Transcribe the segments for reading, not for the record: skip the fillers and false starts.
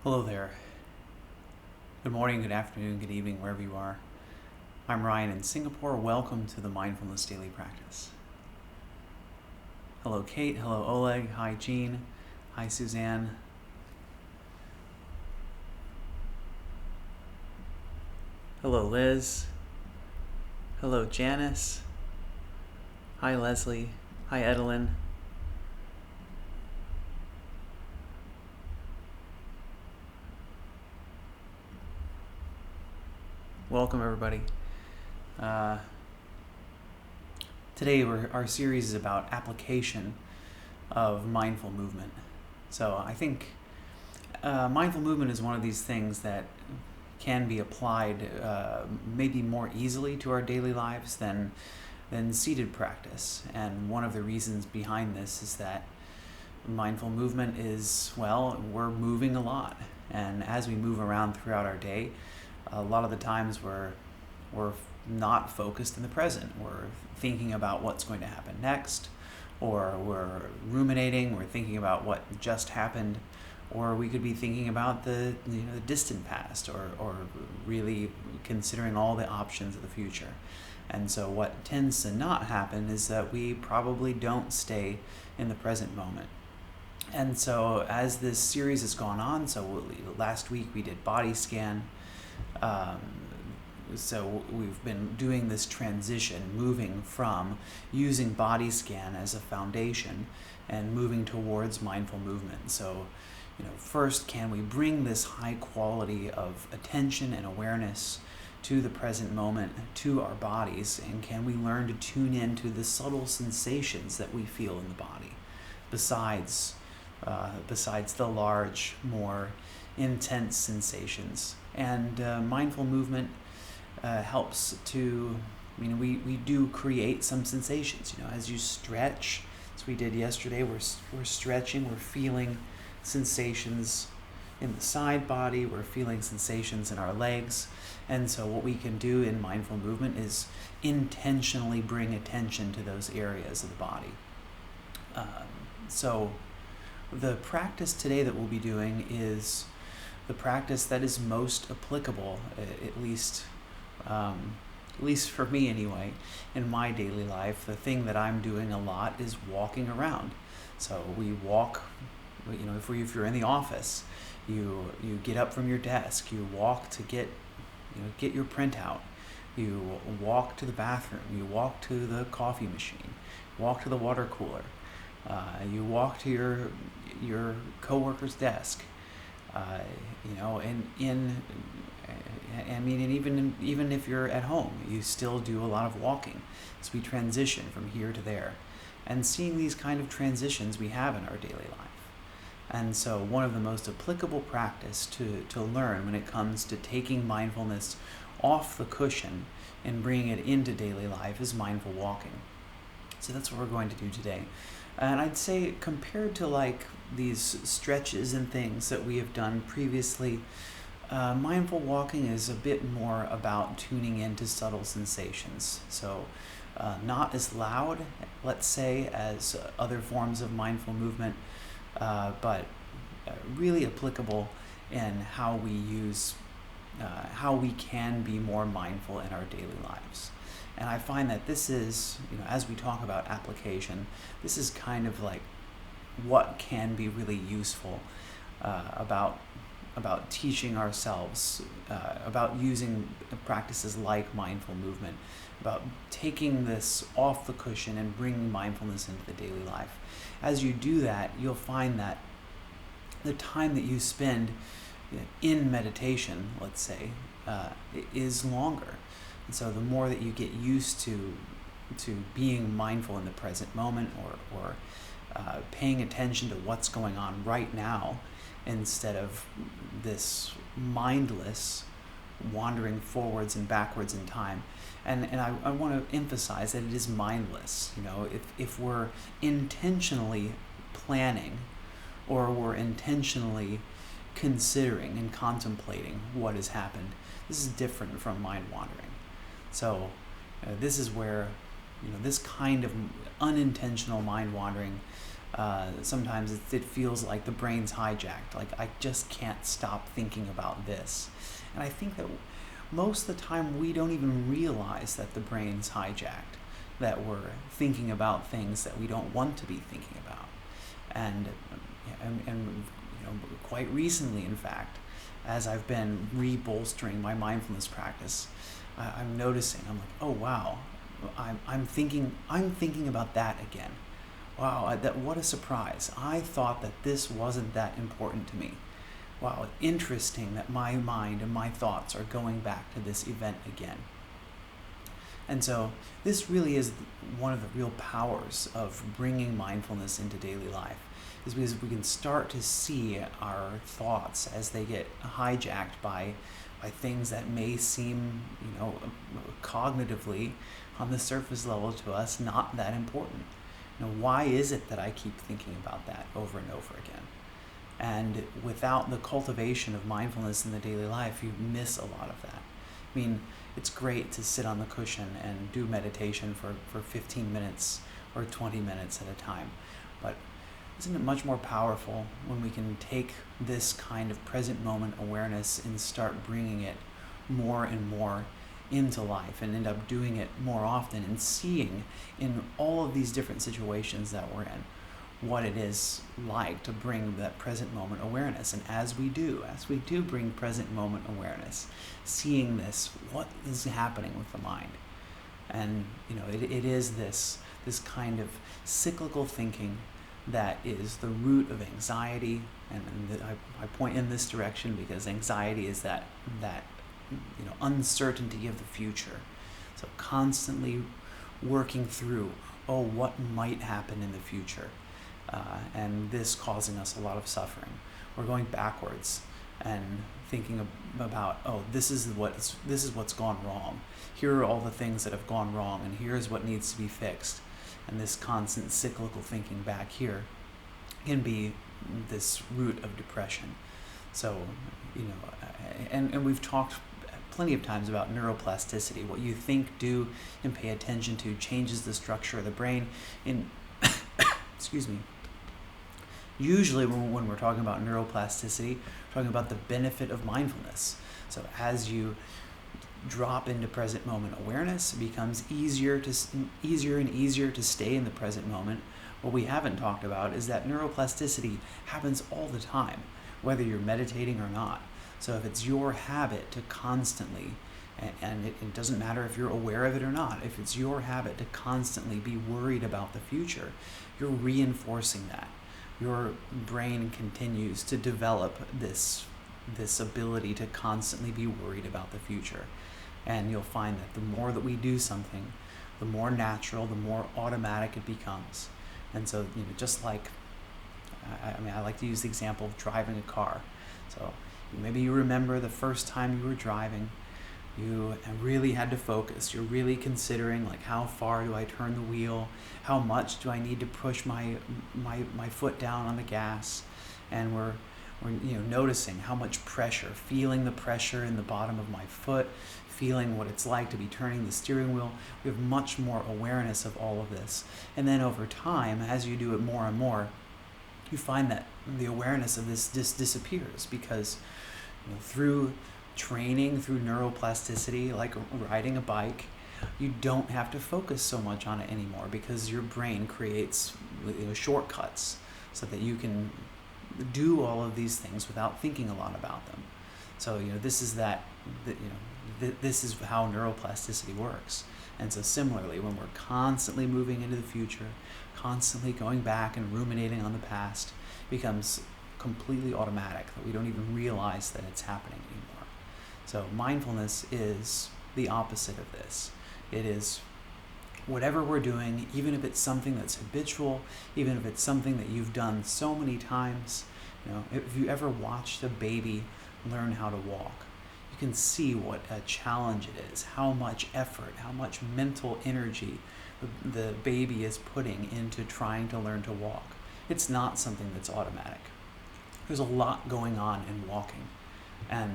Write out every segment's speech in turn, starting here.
Hello there. Good morning, good afternoon, good evening, wherever you are. I'm Ryan in Singapore. Welcome to the Mindfulness Daily Practice. Hello, Kate. Hello, Oleg. Hi, Jean. Hi, Suzanne. Hello, Liz. Hello, Janice. Hi, Leslie. Hi, Edelyn. Welcome, everybody. Today, our series is about application of mindful movement. So I think mindful movement is one of these things that can be applied maybe more easily to our daily lives than seated practice. And one of the reasons behind this is that mindful movement is, well, we're moving a lot. And as we move around throughout our day, a lot of the times we're not focused in the present. We're thinking about what's going to happen next, or we're ruminating, we're thinking about what just happened, or we could be thinking about the distant past, or really considering all the options of the future. And so what tends to not happen is that we probably don't stay in the present moment. And so as this series has gone on, so last week we did body scan. So we've been doing this transition, moving from using body scan as a foundation and moving towards mindful movement. So, first, can we bring this high quality of attention and awareness to the present moment, to our bodies, and can we learn to tune into the subtle sensations that we feel in the body, besides the large, more intense sensations? And mindful movement helps to, we do create some sensations. As you stretch, as we did yesterday, we're stretching, we're feeling sensations in the side body, we're feeling sensations in our legs. And so what we can do in mindful movement is intentionally bring attention to those areas of the body. So the practice today that we'll be doing is the practice that is most applicable, at least for me anyway, in my daily life. The thing that I'm doing a lot is walking around. So we walk, if you're in the office, you get up from your desk, you walk to get your printout, you walk to the bathroom, you walk to the coffee machine, walk to the water cooler, you walk to your coworker's desk, and even if you're at home, you still do a lot of walking. So we transition from here to there, and seeing these kind of transitions we have in our daily life. And so one of the most applicable practice to learn when it comes to taking mindfulness off the cushion and bringing it into daily life is mindful walking. So that's what we're going to do today. And I'd say compared to these stretches and things that we have done previously, mindful walking is a bit more about tuning into subtle sensations. So not as loud, let's say, as other forms of mindful movement, but really applicable in how we can be more mindful in our daily lives. And I find that this is, as we talk about application, this is kind of like what can be really useful about teaching ourselves, about using practices like mindful movement, about taking this off the cushion and bringing mindfulness into the daily life. As you do that, you'll find that the time that you spend in meditation, let's say, is longer. And so the more that you get used to being mindful in the present moment, or paying attention to what's going on right now, instead of this mindless wandering forwards and backwards in time. And I want to emphasize that it is mindless. If we're intentionally planning, or we're intentionally considering and contemplating what has happened, this is different from mind wandering. So this is where this kind of unintentional mind wandering Sometimes it feels like the brain's hijacked, like I just can't stop thinking about this. And I think that most of the time we don't even realize that the brain's hijacked, that we're thinking about things that we don't want to be thinking about. And quite recently, in fact, as I've been re-bolstering my mindfulness practice, I'm noticing, I'm like, oh wow, I'm thinking about that again. Wow, what a surprise. I thought that this wasn't that important to me. Wow, interesting that my mind and my thoughts are going back to this event again. And so this really is one of the real powers of bringing mindfulness into daily life, is because we can start to see our thoughts as they get hijacked by things that may seem, cognitively on the surface level to us not that important. Why is it that I keep thinking about that over and over again? And without the cultivation of mindfulness in the daily life, you miss a lot of that. I mean, it's great to sit on the cushion and do meditation for 15 minutes or 20 minutes at a time. But isn't it much more powerful when we can take this kind of present moment awareness and start bringing it more and more into life and end up doing it more often and seeing in all of these different situations that we're in what it is like to bring that present moment awareness. And as we do bring present moment awareness, seeing this, what is happening with the mind? And it is this kind of cyclical thinking that is the root of anxiety. And I point in this direction because anxiety is that uncertainty of the future. So constantly working through, what might happen in the future, and this causing us a lot of suffering. We're going backwards and thinking about, this is what's gone wrong. Here are all the things that have gone wrong, and here's what needs to be fixed. And this constant cyclical thinking back here can be this root of depression. So, and we've talked plenty of times about neuroplasticity. What you think, do, and pay attention to changes the structure of the brain. Excuse me. Usually when we're talking about neuroplasticity, we're talking about the benefit of mindfulness. So as you drop into present moment awareness, it becomes easier and easier to stay in the present moment. What we haven't talked about is that neuroplasticity happens all the time, whether you're meditating or not. So if it's your habit to constantly, and it doesn't matter if you're aware of it or not, if it's your habit to constantly be worried about the future, you're reinforcing that. Your brain continues to develop this ability to constantly be worried about the future. And you'll find that the more that we do something, the more natural, the more automatic it becomes. And so, just like, I like to use the example of driving a car. So maybe you remember the first time you were driving, you really had to focus. You're really considering, like, how far do I turn the wheel? How much do I need to push my foot down on the gas? And we're noticing how much pressure, feeling the pressure in the bottom of my foot, feeling what it's like to be turning the steering wheel. We have much more awareness of all of this. And then over time, as you do it more and more, you find that the awareness of this disappears, because through training, through neuroplasticity, like riding a bike, you don't have to focus so much on it anymore, because your brain creates shortcuts so that you can do all of these things without thinking a lot about them. So this is this is how neuroplasticity works. And so similarly, when we're constantly moving into the future, constantly going back and ruminating on the past, it becomes completely automatic, that we don't even realize that it's happening anymore. So mindfulness is the opposite of this. It is whatever we're doing, even if it's something that's habitual, even if it's something that you've done so many times. If you ever watched a baby learn how to walk, you can see what a challenge it is, how much effort, how much mental energy the baby is putting into trying to learn to walk. It's not something that's automatic. There's a lot going on in walking. And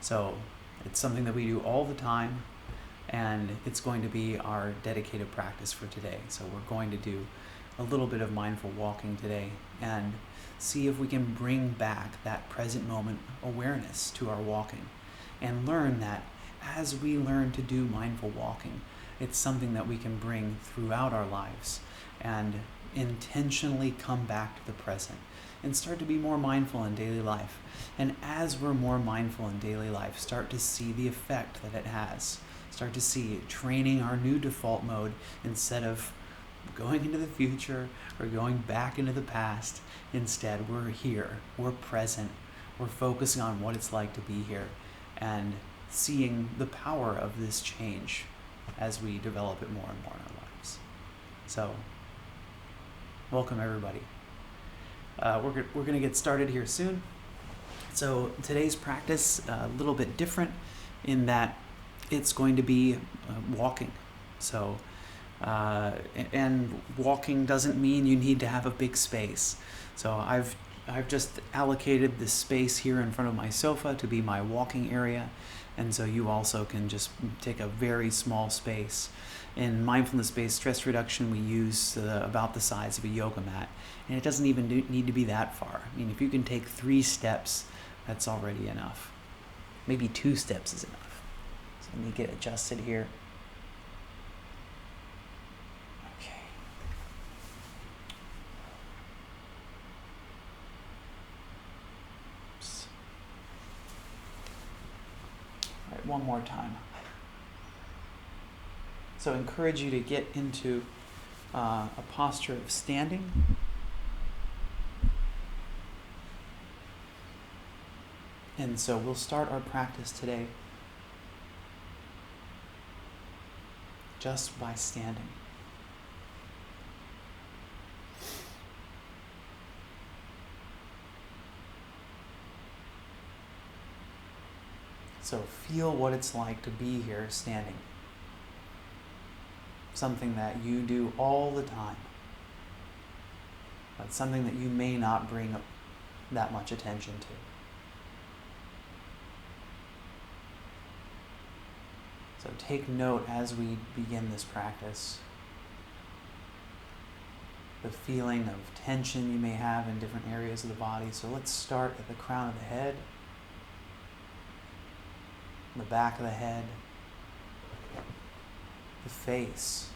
so it's something that we do all the time, and it's going to be our dedicated practice for today. So we're going to do a little bit of mindful walking today and see if we can bring back that present moment awareness to our walking and learn that as we learn to do mindful walking, it's something that we can bring throughout our lives and intentionally come back to the present and start to be more mindful in daily life. And as we're more mindful in daily life, start to see the effect that it has. Start to see it training our new default mode instead of going into the future or going back into the past. Instead, we're here, we're present, we're focusing on what it's like to be here and seeing the power of this change as we develop it more and more in our lives. So, welcome everybody. We're going to get started here soon. So today's practice a little bit different in that it's going to be walking. So, and walking doesn't mean you need to have a big space. So I've just allocated this space here in front of my sofa to be my walking area. And so you also can just take a very small space. In mindfulness-based stress reduction, we use about the size of a yoga mat. And it doesn't even need to be that far. I mean, if you can take 3 steps, that's already enough. Maybe 2 steps is enough. So let me get adjusted here. Okay. Oops. All right, one more time. So I encourage you to get into a posture of standing. And so we'll start our practice today just by standing. So feel what it's like to be here standing. Something that you do all the time, but something that you may not bring that much attention to. So take note as we begin this practice, the feeling of tension you may have in different areas of the body. So let's start at the crown of the head, the back of the head, the face.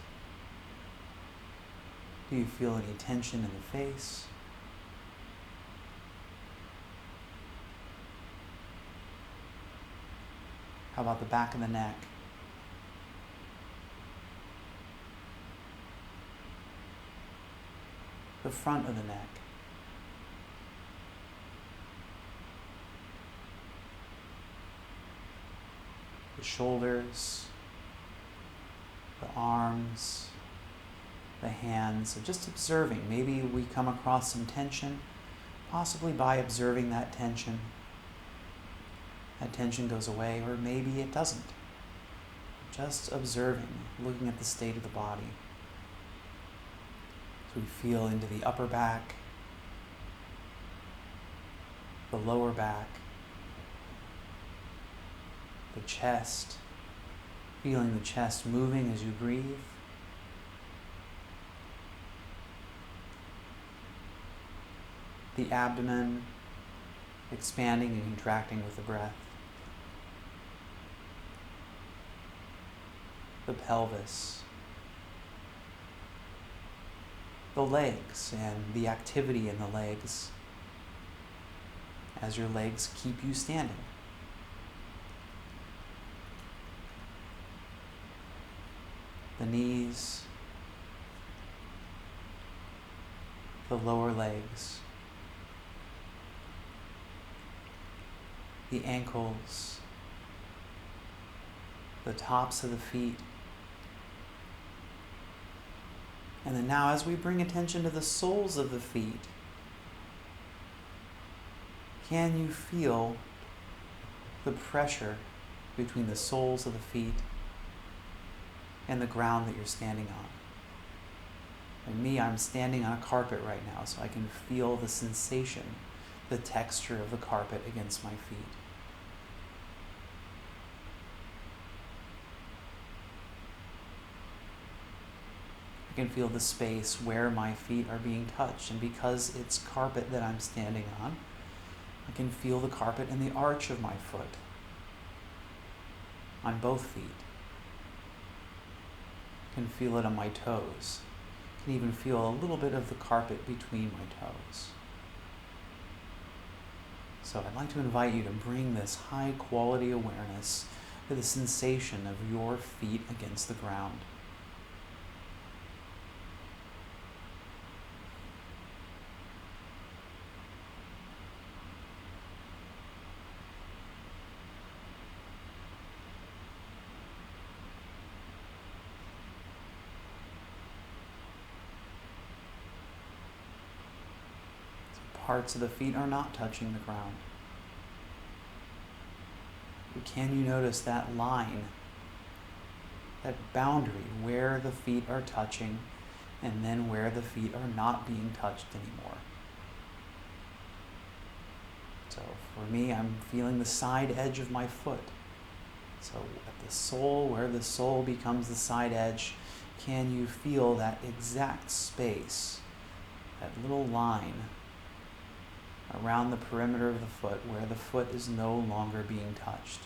Do you feel any tension in the face? How about the back of the neck? The front of the neck? The shoulders? The arms, the hands, so just observing. Maybe we come across some tension, possibly by observing that tension goes away, or maybe it doesn't. Just observing, looking at the state of the body. So we feel into the upper back, the lower back, the chest, feeling the chest moving as you breathe. The abdomen expanding and contracting with the breath. The pelvis. The legs and the activity in the legs as your legs keep you standing. The knees, the lower legs, the ankles, the tops of the feet. And then now as we bring attention to the soles of the feet, can you feel the pressure between the soles of the feet and the ground that you're standing on? And me, I'm standing on a carpet right now, so I can feel the sensation, the texture of the carpet against my feet. I can feel the space where my feet are being touched, and because it's carpet that I'm standing on, I can feel the carpet in the arch of my foot, on both feet. I can feel it on my toes. I can even feel a little bit of the carpet between my toes. So I'd like to invite you to bring this high quality awareness to the sensation of your feet against the ground. Parts of the feet are not touching the ground. But can you notice that line, that boundary where the feet are touching and then where the feet are not being touched anymore? So for me, I'm feeling the side edge of my foot. So at the sole, where the sole becomes the side edge, can you feel that exact space, that little line around the perimeter of the foot where the foot is no longer being touched?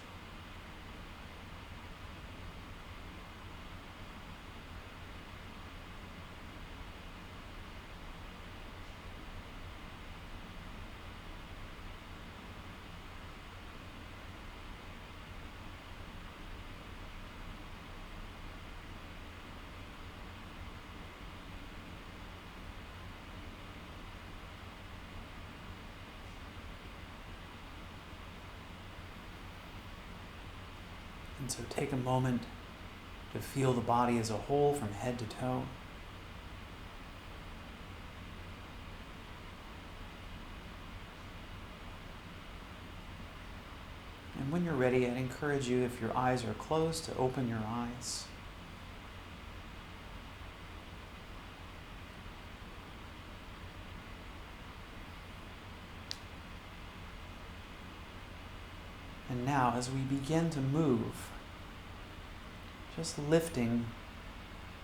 And so take a moment to feel the body as a whole from head to toe. And when you're ready, I'd encourage you, if your eyes are closed, to open your eyes. And now, as we begin to move, just lifting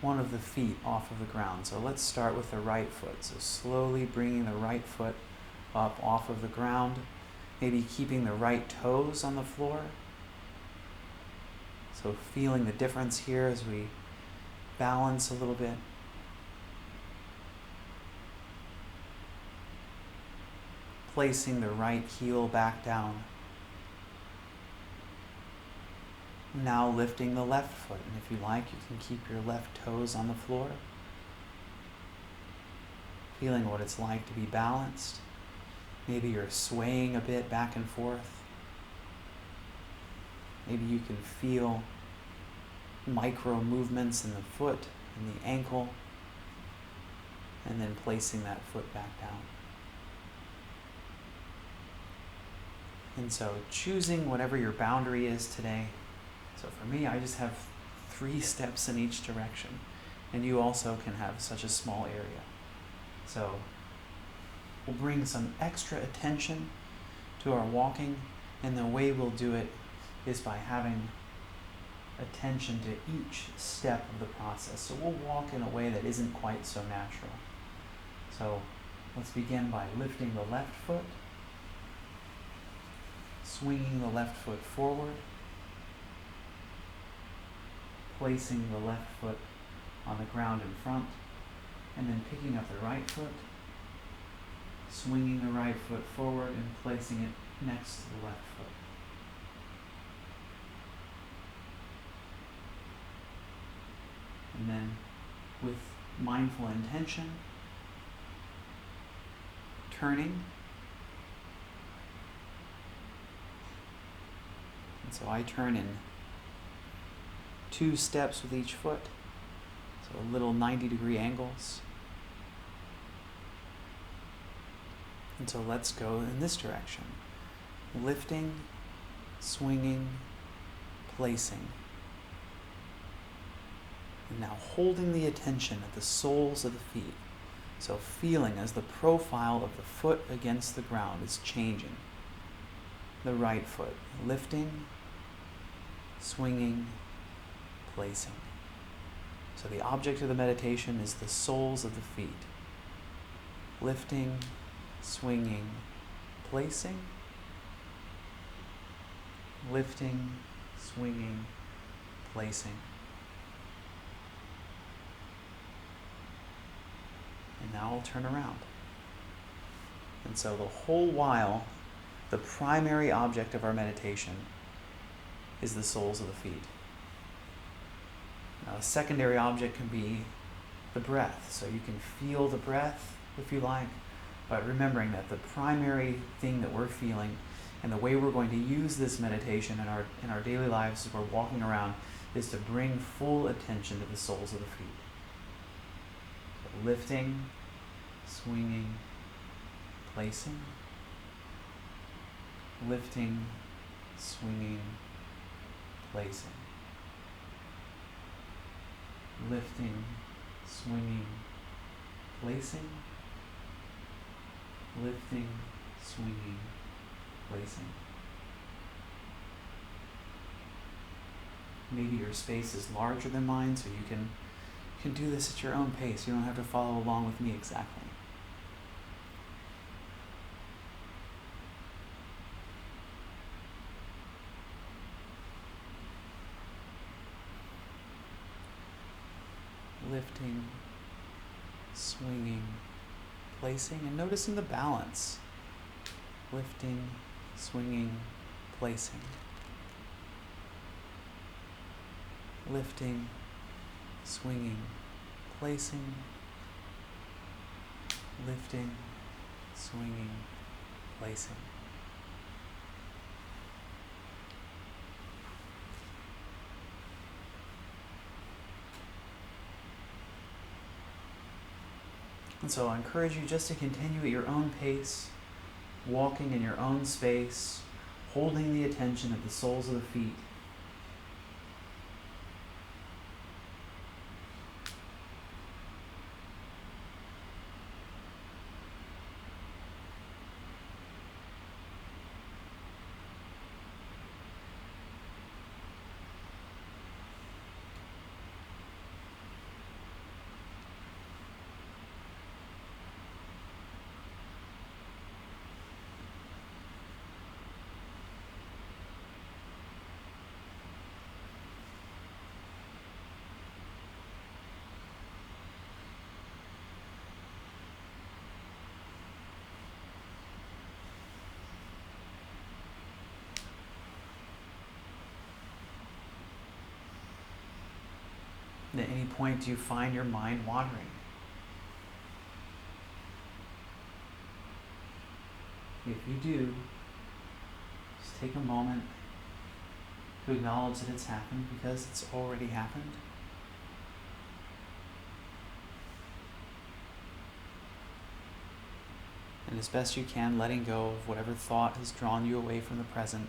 one of the feet off of the ground. So let's start with the right foot. So slowly bringing the right foot up off of the ground, maybe keeping the right toes on the floor. So feeling the difference here as we balance a little bit. Placing the right heel back down. Now lifting the left foot, and if you like, you can keep your left toes on the floor. Feeling what it's like to be balanced. Maybe you're swaying a bit back and forth. Maybe you can feel micro movements in the foot and the ankle, and then placing that foot back down. And so choosing whatever your boundary is today. So for me, I just have 3 steps in each direction, and you also can have such a small area. So we'll bring some extra attention to our walking, and the way we'll do it is by having attention to each step of the process. So we'll walk in a way that isn't quite so natural. So let's begin by lifting the left foot, swinging the left foot forward, placing the left foot on the ground in front, and then picking up the right foot, swinging the right foot forward and placing it next to the left foot. And then with mindful intention, turning. And so I turn in 2 steps with each foot, so little 90-degree angles. And so let's go in this direction. Lifting, swinging, placing. And now holding the attention at the soles of the feet. So feeling as the profile of the foot against the ground is changing. The right foot, lifting, swinging, placing. So the object of the meditation is the soles of the feet. Lifting, swinging, placing. Lifting, swinging, placing. And now I'll turn around. And so the whole while, the primary object of our meditation is the soles of the feet. Now, a secondary object can be the breath. So you can feel the breath if you like, but remembering that the primary thing that we're feeling and the way we're going to use this meditation in our daily lives as we're walking around is to bring full attention to the soles of the feet. So lifting, swinging, placing. Lifting, swinging, placing. Lifting, swinging, placing. Lifting, swinging, placing. Maybe your space is larger than mine, so you can do this at your own pace. You don't have to follow along with me exactly. Lifting, swinging, placing, and noticing the balance. Lifting, swinging, placing. Lifting, swinging, placing. Lifting, swinging, placing. And so I encourage you just to continue at your own pace, walking in your own space, holding the attention of the soles of the feet. And at any point, do you find your mind wandering? If you do, just take a moment to acknowledge that it's happened, because it's already happened. And as best you can, letting go of whatever thought has drawn you away from the present.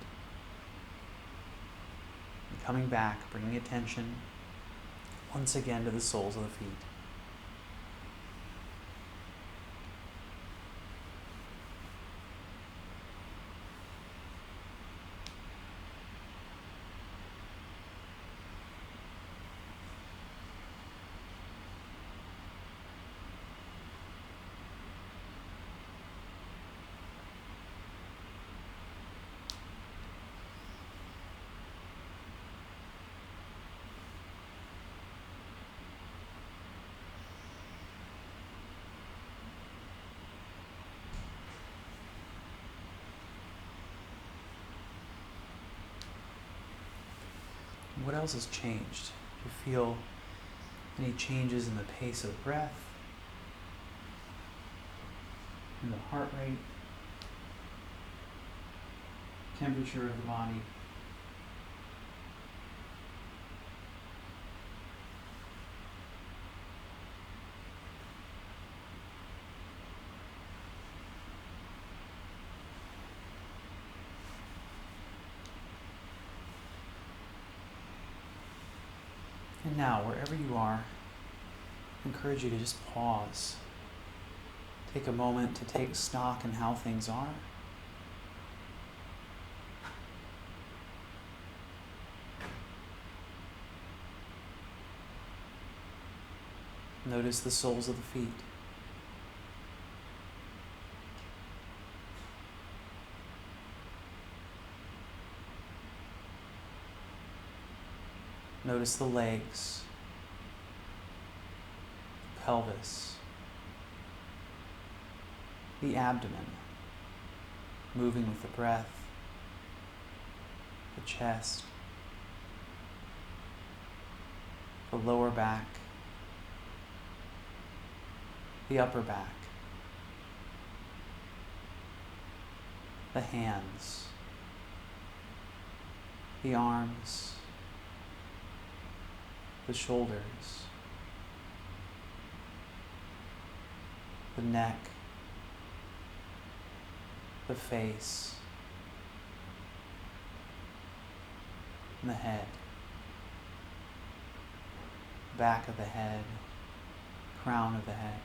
And coming back, bringing attention once again to the soles of the feet. What else has changed? Do you feel any changes in the pace of breath, in the heart rate, temperature of the body? And now, wherever you are, I encourage you to just pause. Take a moment to take stock in how things are. Notice the soles of the feet. Notice the legs, pelvis, the abdomen, moving with the breath, the chest, the lower back, the upper back, the hands, the arms, the shoulders, the neck, the face, and the head, back of the head, crown of the head.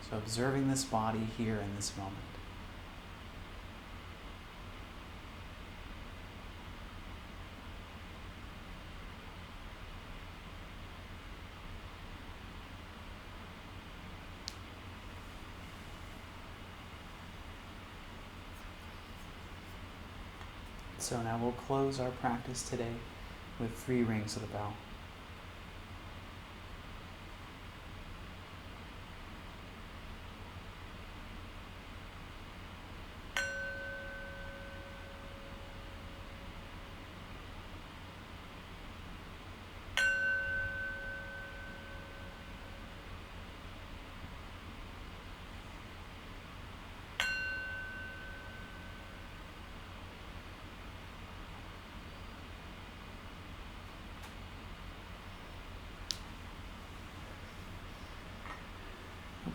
So observing this body here in this moment. So now we'll close our practice today with 3 rings of the bell.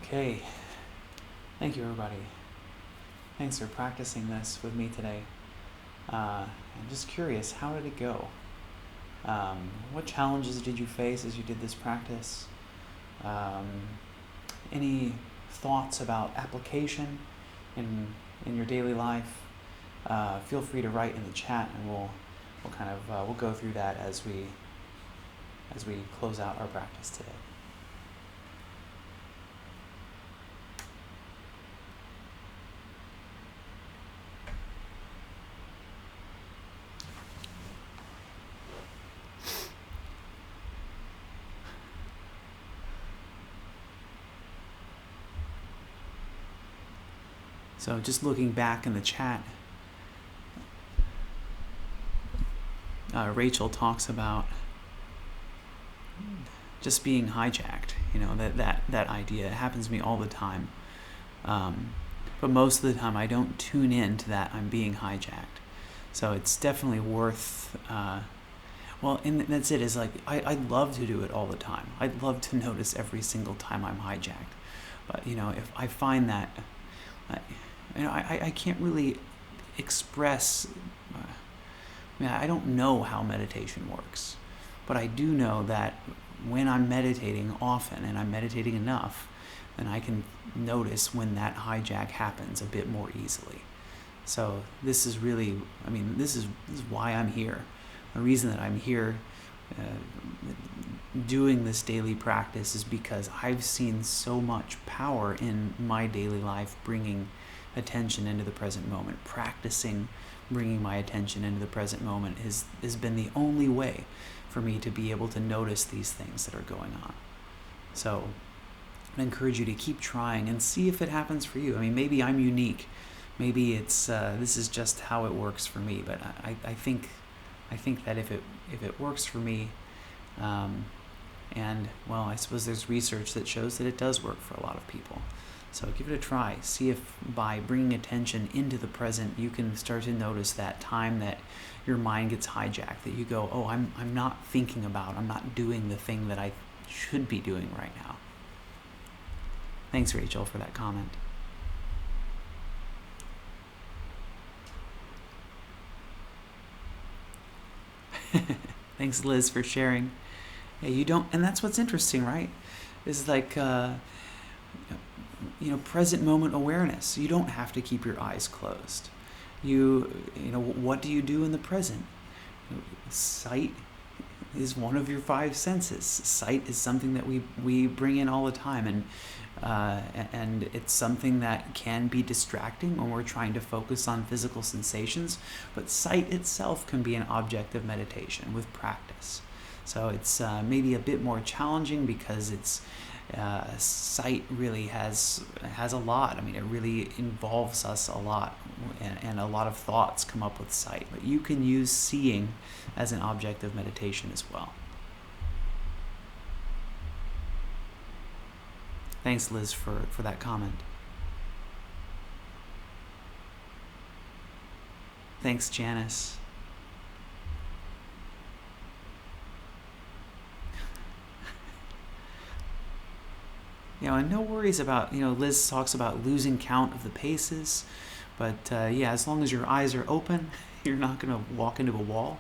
Okay, thank you everybody. Thanks for practicing this with me today. I'm just curious, how did it go? What challenges did you face as you did this practice? Any thoughts about application in your daily life? Feel free to write in the chat, and we'll go through that as we close out our practice today. So just looking back in the chat, Rachel talks about just being hijacked. That idea. It happens to me all the time. But most of the time I don't tune in to that I'm being hijacked. So it's definitely worth, and that's it. Is like, I'd love to do it all the time. I'd love to notice every single time I'm hijacked. But, if I find that, I can't really express, I don't know how meditation works, but I do know that when I'm meditating often and I'm meditating enough, then I can notice when that hijack happens a bit more easily. So this is really, this is why I'm here. The reason that I'm here doing this daily practice is because I've seen so much power in my daily life bringing attention into the present moment. Practicing bringing my attention into the present moment has been the only way for me to be able to notice these things that are going on. So I encourage you to keep trying and see if it happens for you. Maybe I'm unique. Maybe it's this is just how it works for me. But I think that if it works for me, I suppose there's research that shows that it does work for a lot of people. So give it a try. See if by bringing attention into the present, you can start to notice that time that your mind gets hijacked, that you go, oh, I'm not thinking about, I'm not doing the thing that I should be doing right now. Thanks, Rachel, for that comment. Thanks, Liz, for sharing. Yeah, you don't, and that's what's interesting, right? Is like, present moment awareness. You don't have to keep your eyes closed. What do you do in the present? Sight is one of your five senses. Sight is something that we bring in all the time, and it's something that can be distracting when we're trying to focus on physical sensations, but sight itself can be an object of meditation with practice. So it's maybe a bit more challenging because it's sight really has a lot. I mean, it really involves us a lot, and a lot of thoughts come up with sight. But you can use seeing as an object of meditation as well. Thanks, Liz, for that comment. Thanks, Janice. And no worries about, Liz talks about losing count of the paces, but as long as your eyes are open, you're not going to walk into a wall.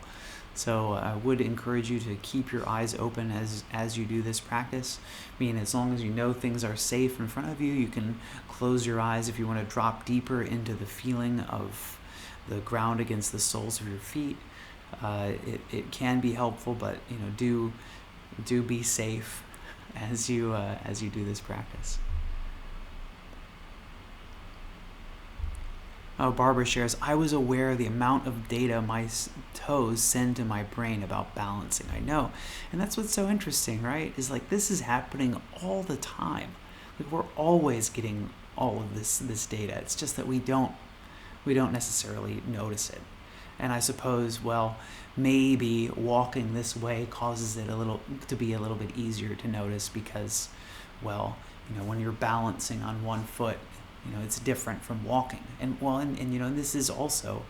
So I would encourage you to keep your eyes open as you do this practice. I mean, as long as you know things are safe in front of you, you can close your eyes if you want to drop deeper into the feeling of the ground against the soles of your feet. It can be helpful, but do be safe as you do this practice. Oh, Barbara shares, I was aware of the amount of data my toes send to my brain about balancing. I know. And that's what's so interesting, right? Is like this is happening all the time. Like we're always getting all of this data. It's just that we don't necessarily notice it. And I suppose, well, maybe walking this way causes it to be a little bit easier to notice because, well, when you're balancing on one foot, it's different from walking. And this is also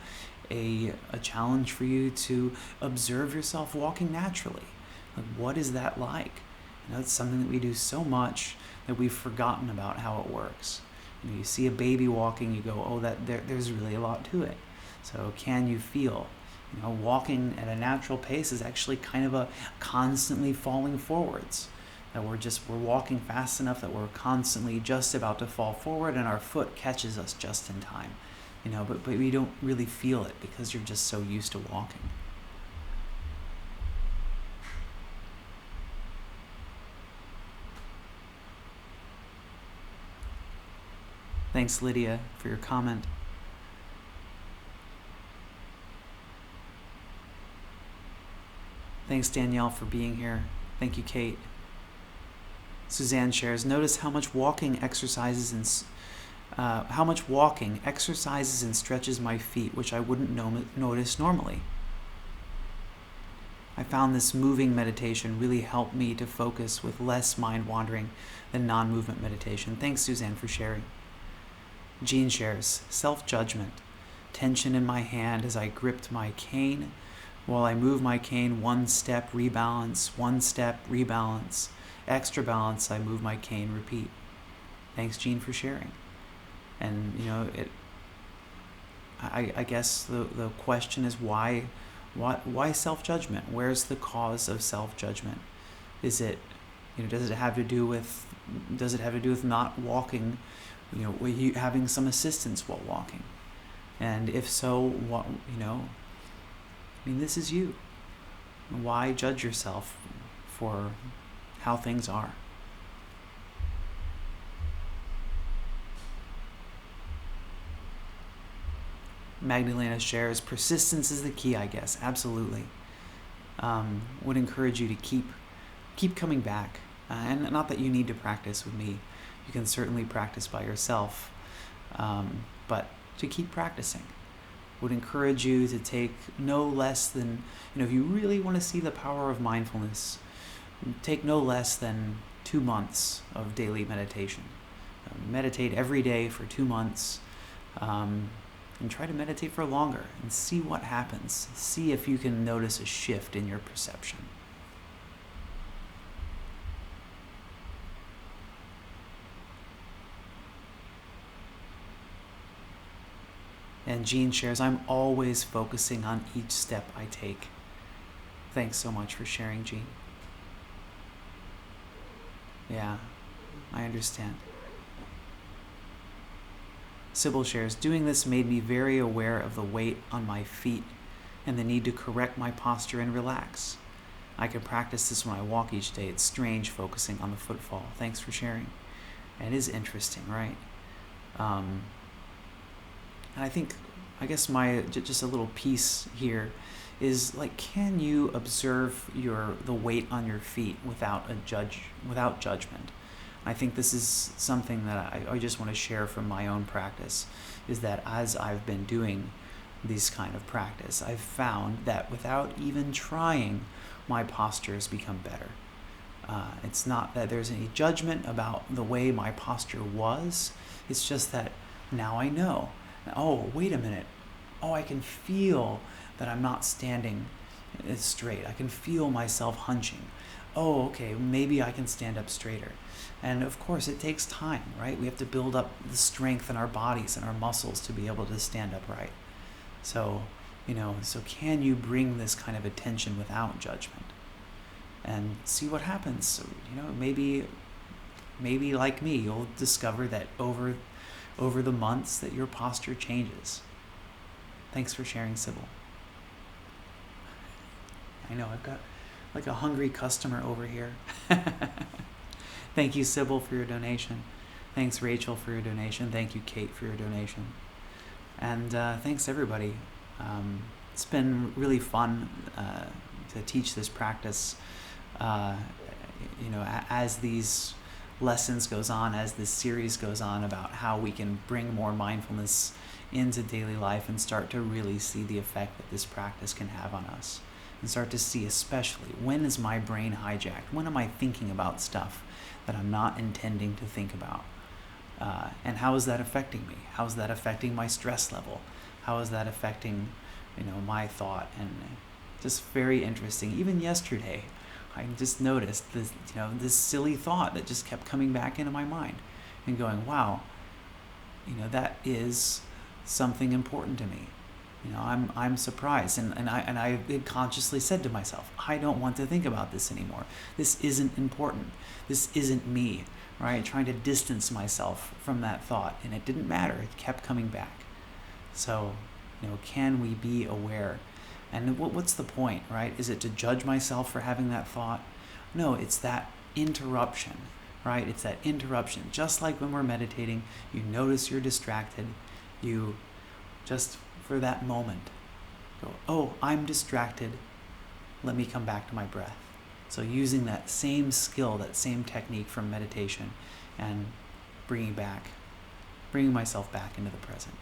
a challenge for you to observe yourself walking naturally. Like, what is that like? It's something that we do so much that we've forgotten about how it works. You see a baby walking, you go, oh, there's really a lot to it. So can you feel, walking at a natural pace is actually kind of a constantly falling forwards. That we're walking fast enough that we're constantly just about to fall forward and our foot catches us just in time. But we don't really feel it because you're just so used to walking. Thanks, Lydia, for your comment. Thanks, Danielle, for being here. Thank you, Kate. Suzanne shares, notice how much walking exercises and stretches my feet, which I wouldn't notice normally. I found this moving meditation really helped me to focus with less mind wandering than non-movement meditation. Thanks, Suzanne, for sharing. Jean shares, self-judgment, tension in my hand as I gripped my cane. While I move my cane, one step, rebalance, extra balance, I move my cane, repeat. Thanks, Jean, for sharing. And, I guess the question is why self-judgment? Where's the cause of self-judgment? Is it, does it have to do with not walking, having some assistance while walking? And if so, what, this is you. Why judge yourself for how things are? Magdalena shares, persistence is the key, I guess. Absolutely. Would encourage you to keep coming back. And not that you need to practice with me. You can certainly practice by yourself. But to keep practicing. Would encourage you to take no less than, if you really want to see the power of mindfulness, take no less than 2 months of daily meditation. Meditate every day for 2 months, and try to meditate for longer and see what happens. See if you can notice a shift in your perception. And Jean shares, I'm always focusing on each step I take. Thanks so much for sharing, Jean. Yeah, I understand. Sybil shares, doing this made me very aware of the weight on my feet and the need to correct my posture and relax. I can practice this when I walk each day. It's strange focusing on the footfall. Thanks for sharing. And it is interesting, right? And I guess just a little piece here is like, can you observe the weight on your feet without judgment? I think this is something that I just want to share from my own practice, is that as I've been doing this kind of practice, I've found that without even trying, my posture has become better. It's not that there's any judgment about the way my posture was. It's just that now I know. Oh, wait a minute. Oh, I can feel that I'm not standing straight. I can feel myself hunching. Oh, okay, maybe I can stand up straighter. And of course, it takes time, right? We have to build up the strength in our bodies and our muscles to be able to stand upright. So, so can you bring this kind of attention without judgment and see what happens? So, maybe like me, you'll discover that over the months that your posture changes. Thanks for sharing, Sybil. I know I've got like a hungry customer over here. Thank you, Sybil, for your donation. Thanks, Rachel, for your donation. Thank you, Kate, for your donation. And thanks, everybody. It's been really fun to teach this practice. As these lessons goes on, as this series goes on about how we can bring more mindfulness into daily life and start to really see the effect that this practice can have on us. And start to see, especially, when is my brain hijacked? When am I thinking about stuff that I'm not intending to think about? And how is that affecting me? How is that affecting my stress level? How is that affecting, my thought? And just very interesting. Even yesterday, I just noticed this, this silly thought that just kept coming back into my mind, and going, wow, that is something important to me. I'm surprised, and I had consciously said to myself, I don't want to think about this anymore. This isn't important. This isn't me, right? Trying to distance myself from that thought, and it didn't matter. It kept coming back. So, can we be aware? And what's the point, right? Is it to judge myself for having that thought? No, it's that interruption, right? It's that interruption. Just like when we're meditating, you notice you're distracted. You just, for that moment, go, oh, I'm distracted. Let me come back to my breath. So using that same skill, that same technique from meditation, and bringing myself back into the present.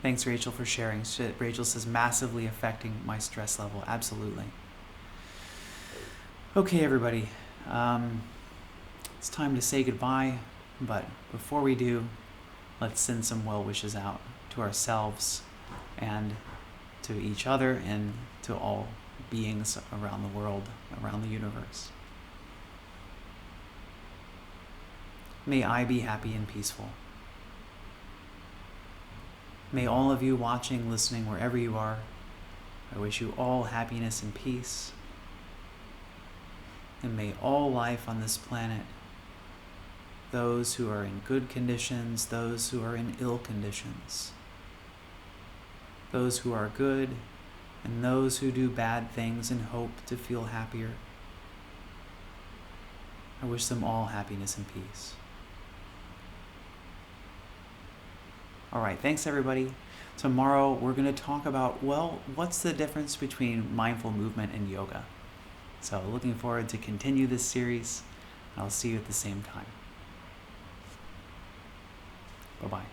Thanks, Rachel, for sharing. Rachel says, massively affecting my stress level. Absolutely. Okay, everybody. It's time to say goodbye. But before we do, let's send some well wishes out to ourselves and to each other and to all beings around the world, around the universe. May I be happy and peaceful. May all of you watching, listening, wherever you are, I wish you all happiness and peace. And may all life on this planet, those who are in good conditions, those who are in ill conditions, those who are good, and those who do bad things and hope to feel happier, I wish them all happiness and peace. All right, thanks everybody. Tomorrow we're going to talk about, what's the difference between mindful movement and yoga? So looking forward to continue this series. I'll see you at the same time. Bye-bye.